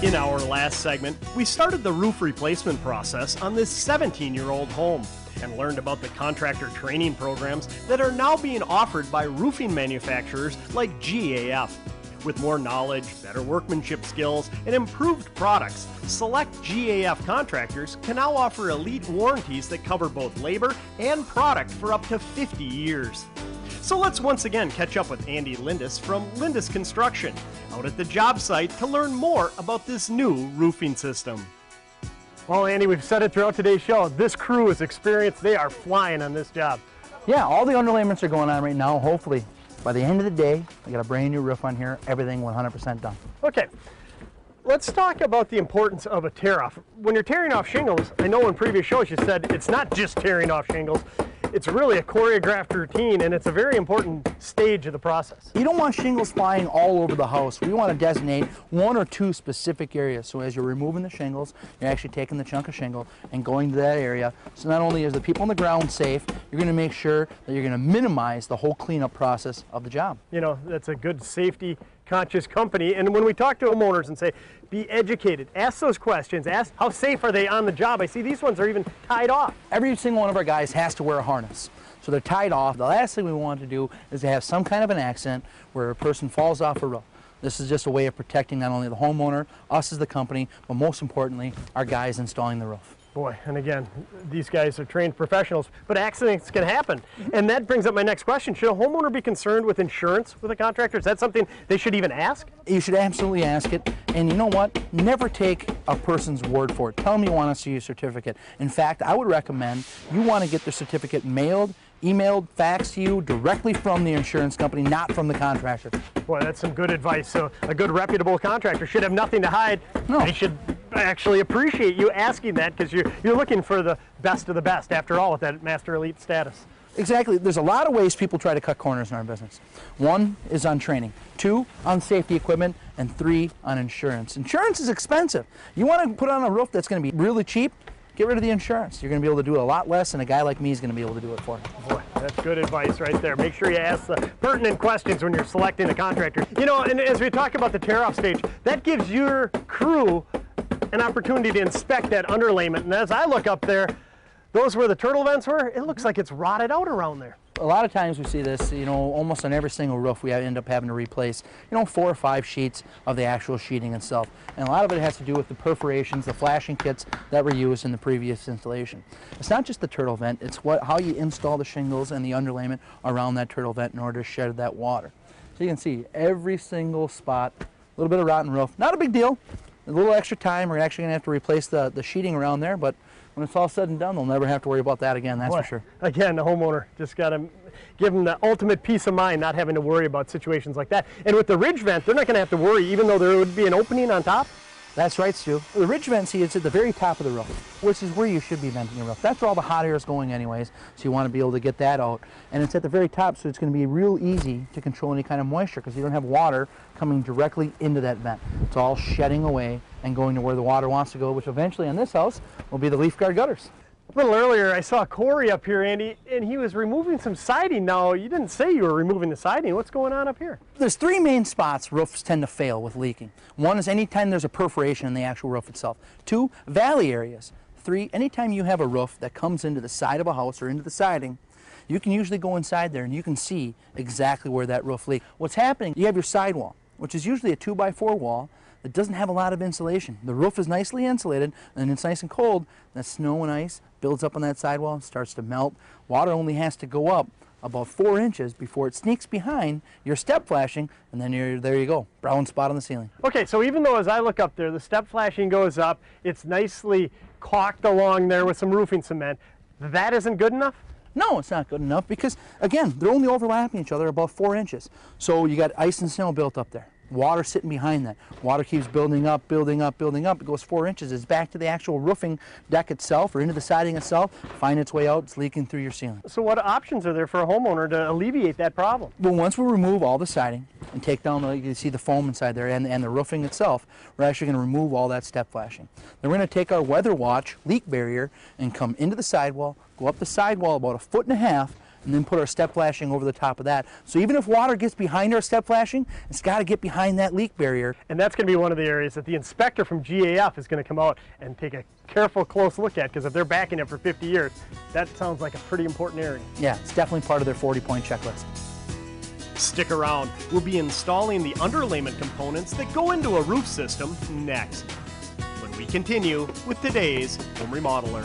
In our last segment, we started the roof replacement process on this 17-year-old home and learned about the contractor training programs that are now being offered by roofing manufacturers like GAF. With more knowledge, better workmanship skills, and improved products, select GAF contractors can now offer elite warranties that cover both labor and product for up to 50 years. So let's once again catch up with Andy Lindis from Lindis Construction out at the job site to learn more about this new roofing system. Well, Andy, we've said it throughout today's show. This crew is experienced. They are flying on this job. Yeah, all the underlayments are going on right now. Hopefully, by the end of the day, I got a brand new roof on here, everything 100% done. Okay, let's talk about the importance of a tear-off. When you're tearing off shingles, I know in previous shows you said it's not just tearing off shingles. It's really a choreographed routine, and it's a very important stage of the process. You don't want shingles flying all over the house. We want to designate one or two specific areas. So as you're removing the shingles, you're actually taking the chunk of shingle and going to that area. So not only is the people on the ground safe, you're going to make sure that you're going to minimize the whole cleanup process of the job. You know, that's a good safety conscious company. And when we talk to homeowners and say, be educated, ask those questions, ask how safe are they on the job. I see these ones are even tied off. Every single one of our guys has to wear a harness. So they're tied off. The last thing we want to do is to have some kind of an accident where a person falls off a roof. This is just a way of protecting not only the homeowner, us as the company, but most importantly, our guys installing the roof. Boy, and again, these guys are trained professionals, but accidents can happen. And that brings up my next question. Should a homeowner be concerned with insurance with a contractor? Is that something they should even ask? You should absolutely ask it. And you know what? Never take a person's word for it. Tell them you want to see your certificate. In fact, I would recommend you want to get the certificate mailed, emailed, faxed to you directly from the insurance company, not from the contractor. Boy, that's some good advice. So a good reputable contractor should have nothing to hide. No. They should actually appreciate you asking that, because you're looking for the best of the best after all with that Master Elite status. Exactly. There's a lot of ways people try to cut corners in our business. One is on training, two on safety equipment, and three on insurance. Insurance is expensive. You want to put on a roof that's going to be really cheap, get rid of the insurance. You're going to be able to do it a lot less, and a guy like me is going to be able to do it for you. Boy, that's good advice right there. Make sure you ask the pertinent questions when you're selecting a contractor. You know, and as we talk about the tear-off stage, that gives your crew an opportunity to inspect that underlayment. And as I look up there, those where the turtle vents were, it looks like it's rotted out around there. A lot of times we see this, you know, almost on every single roof we end up having to replace, 4 or 5 sheets of the actual sheeting itself. And a lot of it has to do with the perforations, the flashing kits that were used in the previous installation. It's not just the turtle vent, it's how you install the shingles and the underlayment around that turtle vent in order to shed that water. So you can see every single spot, a little bit of rotten roof. Not a big deal. A little extra time, we're actually going to have to replace the sheeting around there, but when it's all said and done, they'll never have to worry about that again, that's for sure. Again, the homeowner just got to give them the ultimate peace of mind, not having to worry about situations like that. And with the ridge vent, they're not going to have to worry, even though there would be an opening on top. That's right, Stu. The ridge vent, see, it's at the very top of the roof, which is where you should be venting your roof. That's where all the hot air is going anyways, so you want to be able to get that out. And it's at the very top, so it's going to be real easy to control any kind of moisture, because you don't have water coming directly into that vent. It's all shedding away and going to where the water wants to go, which eventually in this house will be the LeafGuard gutters. A little earlier, I saw Corey up here, Andy, and he was removing some siding. Now, you didn't say you were removing the siding. What's going on up here? There's 3 main spots roofs tend to fail with leaking. 1 is anytime there's a perforation in the actual roof itself. 2, valley areas. 3, anytime you have a roof that comes into the side of a house or into the siding, you can usually go inside there and you can see exactly where that roof leaked. What's happening, you have your sidewall, which is usually a 2x4 wall, that doesn't have a lot of insulation. The roof is nicely insulated, and it's nice and cold. That snow and ice builds up on that sidewall and starts to melt. Water only has to go up about 4 inches before it sneaks behind your step flashing, and then there you go, brown spot on the ceiling. Okay, so even though as I look up there, the step flashing goes up, it's nicely caulked along there with some roofing cement, that isn't good enough? No, it's not good enough because, again, they're only overlapping each other about 4 inches. So you got ice and snow built up there. Water sitting behind that. Water keeps building up, building up, building up. It goes 4 inches. It's back to the actual roofing deck itself or into the siding itself. Find its way out. It's leaking through your ceiling. So what options are there for a homeowner to alleviate that problem? Well, once we remove all the siding and take down, you can see the foam inside there and the roofing itself, we're actually going to remove all that step flashing. Then we're going to take our Weather Watch leak barrier and come into the sidewall, go up the sidewall about 1.5 feet, and then put our step flashing over the top of that. So even if water gets behind our step flashing, it's got to get behind that leak barrier. And that's going to be one of the areas that the inspector from GAF is going to come out and take a careful, close look at, because if they're backing it for 50 years, that sounds like a pretty important area. Yeah, it's definitely part of their 40-point checklist. Stick around. We'll be installing the underlayment components that go into a roof system next, when we continue with today's Home Remodeler.